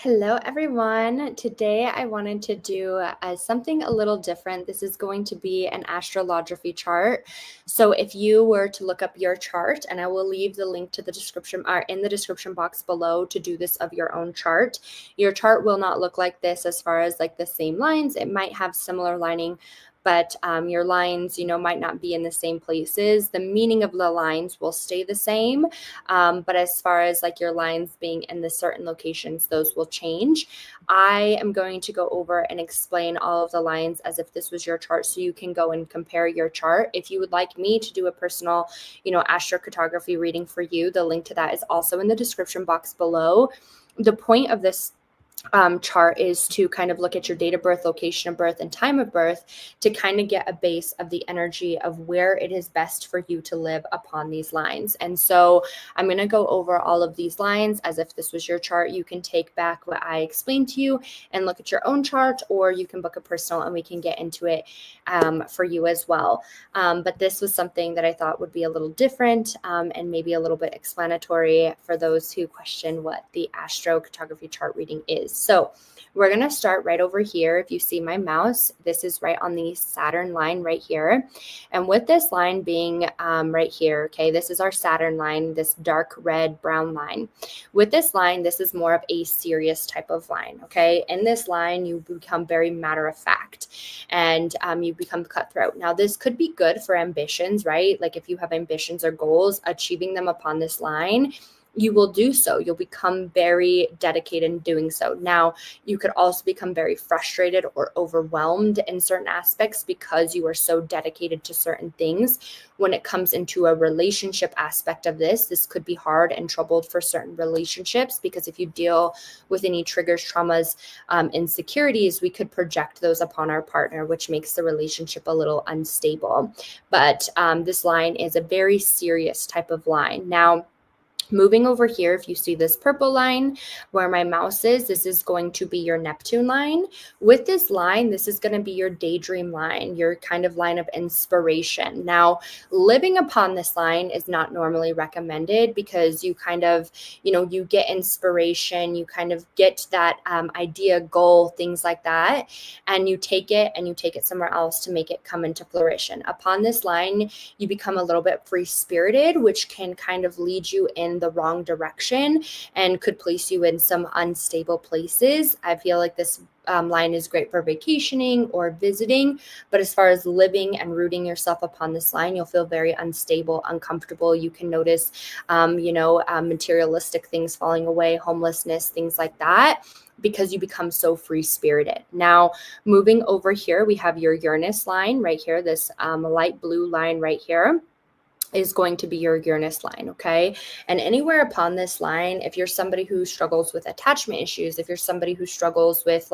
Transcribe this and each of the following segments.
Hello, everyone. Today I wanted to do something a little different. This is going to be an astrology chart. So if you were to look up your chart, and I will leave the link to the description or in the description box below to do this of your own chart. Your chart will not look like this as far as like the same lines. It might have similar lining, but your lines, might not be in the same places. The meaning of the lines will stay the same. But as far as like your lines being in the certain locations, those will change. I am going to go over and explain all of the lines as if this was your chart, so you can go and compare your chart. If you would like me to do a personal, astrocartography reading for you, the link to that is also in the description box below. The point of this chart is to kind of look at your date of birth, location of birth, and time of birth to kind of get a base of the energy of where it is best for you to live upon these lines. And so I'm going to go over all of these lines as if this was your chart. You can take back what I explained to you and look at your own chart, or you can book a personal and we can get into it for you as well. But this was something that I thought would be a little different and maybe a little bit explanatory for those who question what the astrocartography chart reading is. So we're going to start right over here. If you see my mouse, this is right on the Saturn line right here. And with this line being right here, okay, this is our Saturn line, this dark red brown line. With this line, this is more of a serious type of line, okay? In this line, you become very matter of fact and you become cutthroat. Now, this could be good for ambitions, right? Like if you have ambitions or goals, achieving them upon this line, you will do so. You'll become very dedicated in doing so. Now, you could also become very frustrated or overwhelmed in certain aspects because you are so dedicated to certain things. When it comes into a relationship aspect of this could be hard and troubled for certain relationships, because if you deal with any triggers, traumas, insecurities, we could project those upon our partner, which makes the relationship a little unstable. But this line is a very serious type of line. Now, moving over here, if you see this purple line where my mouse is, this is going to be your Neptune line. With this line, this is going to be your daydream line, your kind of line of inspiration. Now, living upon this line is not normally recommended because you kind of, you get inspiration, you kind of get that idea, goal, things like that, and you take it somewhere else to make it come into fruition. Upon this line, you become a little bit free-spirited, which can kind of lead you in the wrong direction and could place you in some unstable places. I feel like this line is great for vacationing or visiting, but as far as living and rooting yourself upon this line, you'll feel very unstable, uncomfortable. You can notice, materialistic things falling away, homelessness, things like that, because you become so free-spirited. Now, moving over here, we have your Uranus line right here, this light blue line right here is going to be your Uranus line, okay? And anywhere upon this line, if you're somebody who struggles with attachment issues, if you're somebody who struggles with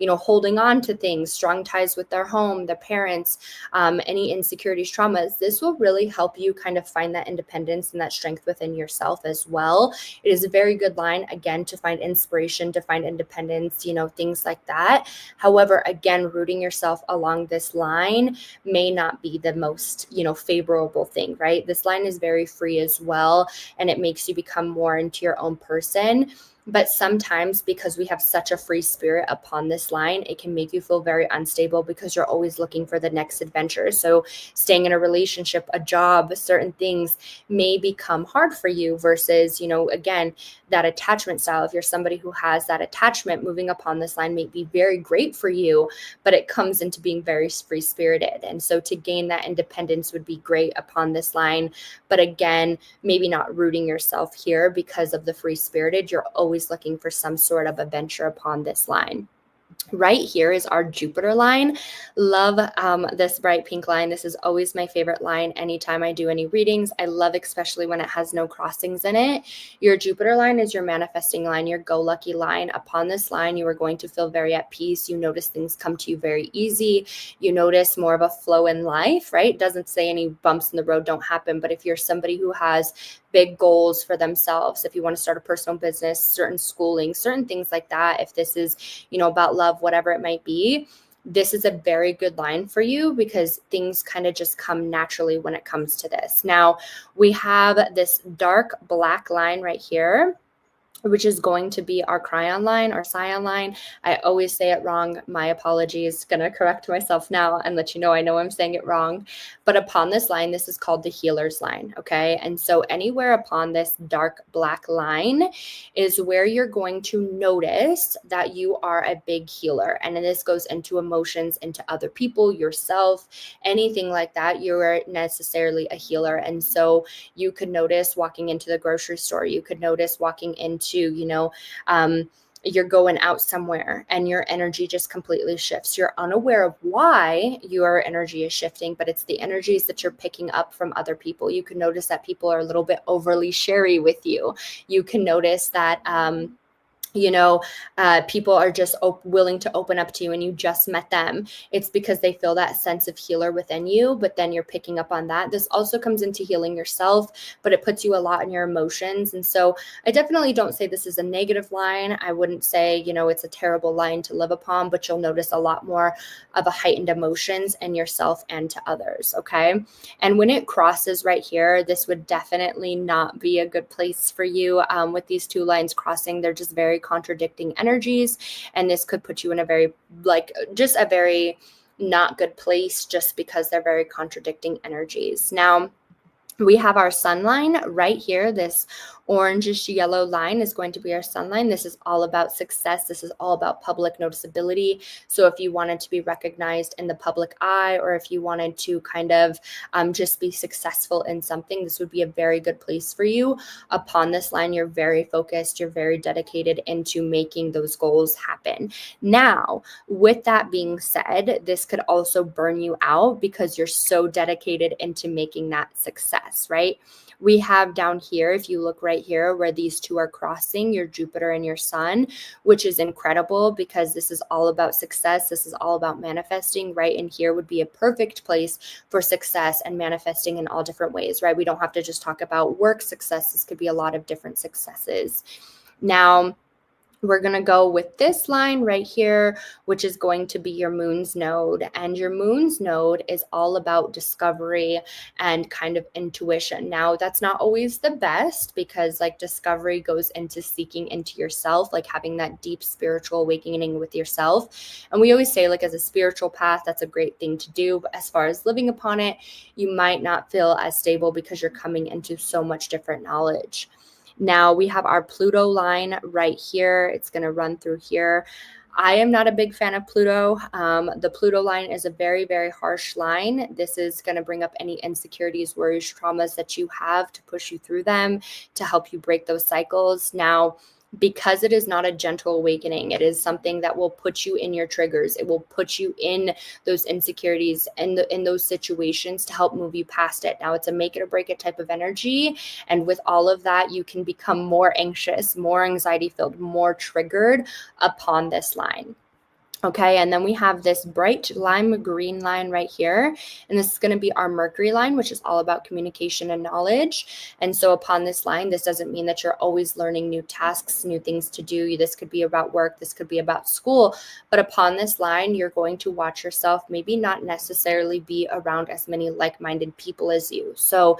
holding on to things, strong ties with their home, their parents, any insecurities, traumas, this will really help you kind of find that independence and that strength within yourself as well. It is a very good line, again, to find inspiration, to find independence, things like that. However, again, rooting yourself along this line may not be the most, favorable thing, right? This line is very free as well, and it makes you become more into your own person. But sometimes, because we have such a free spirit upon this line, it can make you feel very unstable because you're always looking for the next adventure. So staying in a relationship, a job, certain things may become hard for you versus, again, that attachment style. If you're somebody who has that attachment, moving upon this line may be very great for you, but it comes into being very free-spirited. And so to gain that independence would be great upon this line. But again, maybe not rooting yourself here because of the free-spirited. You're always looking for some sort of adventure upon this line. Right here is our Jupiter line. Love this bright pink line. This is always my favorite line anytime I do any readings. I love especially when it has no crossings in it. Your Jupiter line is your manifesting line, your go lucky line. Upon this line, you are going to feel very at peace. You notice things come to you very easy. You notice more of a flow in life, right? It doesn't say any bumps in the road don't happen, but if you're somebody who has big goals for themselves, if you want to start a personal business, certain schooling, certain things like that, if this is, about love, whatever it might be, this is a very good line for you because things kind of just come naturally when it comes to this. Now, we have this dark black line right here. which is going to be our cryon line or scion line. I always say it wrong. My apologies. Gonna correct myself now and let you know I know I'm saying it wrong. But upon this line, this is called the healer's line, okay? And so anywhere upon this dark black line is where you're going to notice that you are a big healer. And then this goes into emotions, into other people, yourself, anything like that. You're necessarily a healer. And so you could notice walking into the grocery store, you could notice walking into, you're going out somewhere and your energy just completely shifts. You're unaware of why your energy is shifting, but it's the energies that you're picking up from other people. You can notice that people are a little bit overly sharey with you. You can notice that, people are just willing to open up to you and you just met them. It's because they feel that sense of healer within you, but then you're picking up on that. This also comes into healing yourself, but it puts you a lot in your emotions. And so I definitely don't say this is a negative line. I wouldn't say, it's a terrible line to live upon, but you'll notice a lot more of a heightened emotions in yourself and to others. Okay. And when it crosses right here, this would definitely not be a good place for you. With these two lines crossing, they're just very contradicting energies, and this could put you in a very not good place just because they're very contradicting energies. Now we have our sun line right here. This orangish yellow line is going to be our sun line. This is all about success. This is all about public noticeability. So if you wanted to be recognized in the public eye, or if you wanted to kind of just be successful in something, this would be a very good place for you. Upon this line, you're very focused. You're very dedicated into making those goals happen. Now, with that being said, this could also burn you out because you're so dedicated into making that success, right? We have down here, if you look right here where these two are crossing, your Jupiter and your sun, which is incredible because this is all about success. This is all about manifesting, right? And here would be a perfect place for success and manifesting in all different ways, right? We don't have to just talk about work success. This could be a lot of different successes. Now, we're going to go with this line right here, which is going to be your moon's node. And your moon's node is all about discovery and kind of intuition. Now, that's not always the best because discovery goes into seeking into yourself, having that deep spiritual awakening with yourself. And we always say as a spiritual path, that's a great thing to do. But as far as living upon it, you might not feel as stable because you're coming into so much different knowledge. Now we have our Pluto line right here. It's going to run through here. I am not a big fan of Pluto. The Pluto line is a very, very harsh line. This is going to bring up any insecurities, worries, traumas that you have to push you through them, to help you break those cycles. Now, because it is not a gentle awakening, it is something that will put you in your triggers. It will put you in those insecurities and in those situations to help move you past it. Now, it's a make it or break it type of energy. And with all of that, you can become more anxious, more anxiety filled, more triggered upon this line. Okay, and then we have this bright lime green line right here. And this is going to be our Mercury line, which is all about communication and knowledge. And so upon this line, this doesn't mean that you're always learning new tasks, new things to do. This could be about work. This could be about school. But upon this line, you're going to watch yourself maybe not necessarily be around as many like-minded people as you. So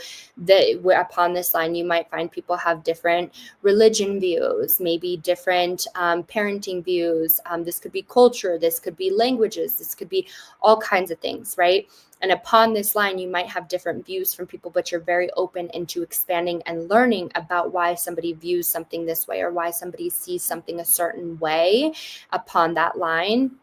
upon this line, you might find people have different religion views, maybe different parenting views. This could be culture. This could be languages. This could be all kinds of things, right? And upon this line, you might have different views from people, but you're very open into expanding and learning about why somebody views something this way or why somebody sees something a certain way upon that line.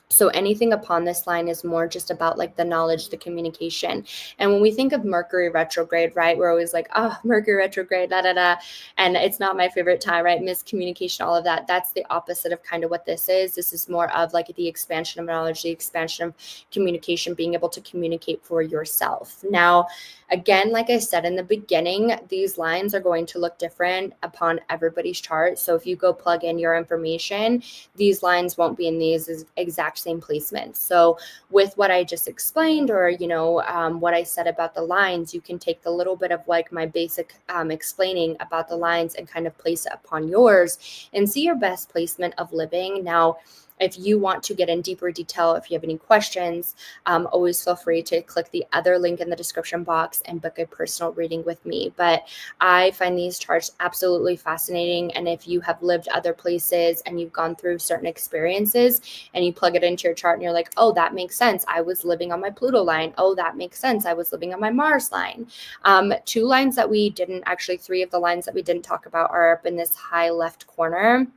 So anything upon this line is more just about the knowledge, the communication. And when we think of Mercury retrograde, right, we're always Mercury retrograde, da, da, da. And it's not my favorite time, right? Miscommunication, all of that. That's the opposite of kind of what this is. This is more of the expansion of knowledge, the expansion of communication, being able to communicate for yourself. Now, again, like I said in the beginning, these lines are going to look different upon everybody's chart. So if you go plug in your information, these lines won't be in these exact same placements. So with what I just explained, or what I said about the lines, you can take the little bit of my basic explaining about the lines and kind of place it upon yours and see your best placement of living. Now, If you want to get in deeper detail, if you have any questions, always feel free to click the other link in the description box and book a personal reading with me. But I find these charts absolutely fascinating. And if you have lived other places and you've gone through certain experiences and you plug it into your chart and you're like, oh, that makes sense. I was living on my Pluto line. Oh, that makes sense. I was living on my Mars line. Two lines that we didn't, actually three of the lines that we didn't talk about are up in this high left corner.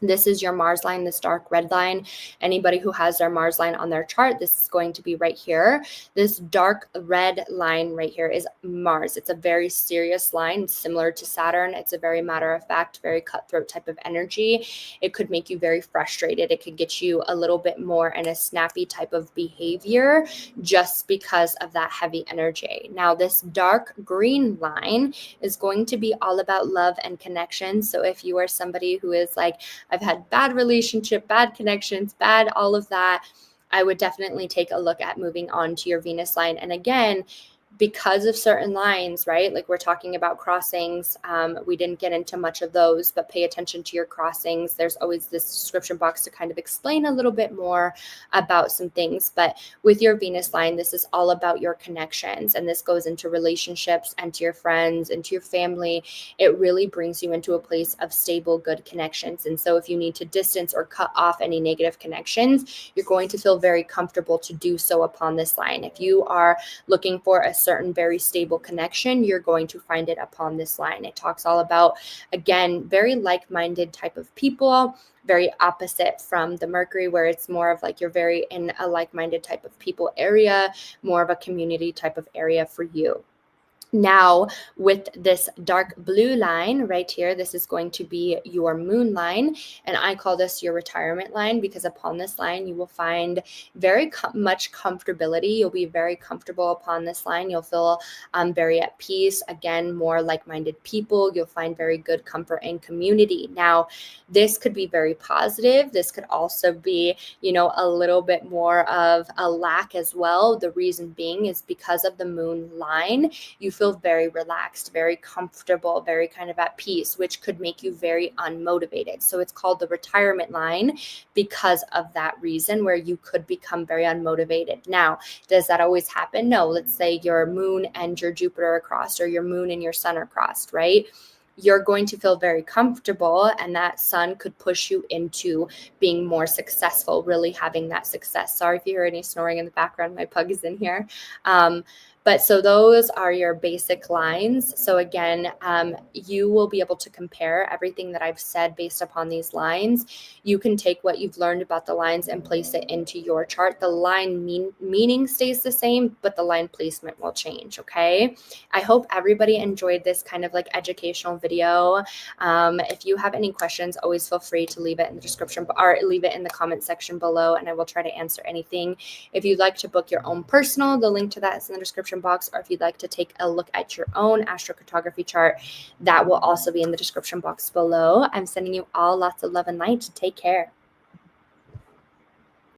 This is your Mars line, this dark red line. Anybody who has their Mars line on their chart, this is going to be right here. This dark red line right here is Mars. It's a very serious line, similar to Saturn. It's a very matter of fact, very cutthroat type of energy. It could make you very frustrated. It could get you a little bit more in a snappy type of behavior just because of that heavy energy. Now, this dark green line is going to be all about love and connection. So if you are somebody who is like, I've had bad relationship, bad connections, bad all of that, I would definitely take a look at moving on to your Venus line. And again, because of certain lines, right? Like we're talking about crossings. We didn't get into much of those, but pay attention to your crossings. There's always this description box to kind of explain a little bit more about some things. But with your Venus line, this is all about your connections. And this goes into relationships and to your friends and to your family. It really brings you into a place of stable, good connections. And so if you need to distance or cut off any negative connections, you're going to feel very comfortable to do so upon this line. If you are looking for a certain very stable connection, you're going to find it upon this line. It talks all about, again, very like-minded type of people, very opposite from the Mercury, where it's more of like you're very in a like-minded type of people area, more of a community type of area for you. Now, with this dark blue line right here, this is going to be your moon line. And I call this your retirement line because upon this line, you will find very much comfortability. You'll be very comfortable upon this line. You'll feel very at peace. Again, more like-minded people. You'll find very good comfort and community. Now, this could be very positive. This could also be, a little bit more of a lack as well. The reason being is because of the moon line, you feel very relaxed, very comfortable, very kind of at peace, which could make you very unmotivated. So it's called the retirement line because of that reason, where you could become very unmotivated. Now, does that always happen? No. Let's say your moon and your Jupiter are crossed, or your moon and your sun are crossed, right? You're going to feel very comfortable, and that sun could push you into being more successful, really having that success. Sorry if you hear any snoring in the background. My pug is in here. But so those are your basic lines. So again, you will be able to compare everything that I've said based upon these lines. You can take what you've learned about the lines and place it into your chart. The line meaning stays the same, but the line placement will change, okay? I hope everybody enjoyed this kind of like educational video. If you have any questions, always feel free to leave it in the description or leave it in the comment section below, and I will try to answer anything. If you'd like to book your own personal, the link to that is in the description box, or if you'd like to take a look at your own astrocartography chart, that will also be in the description box below. I'm sending you all lots of love and light. Take care.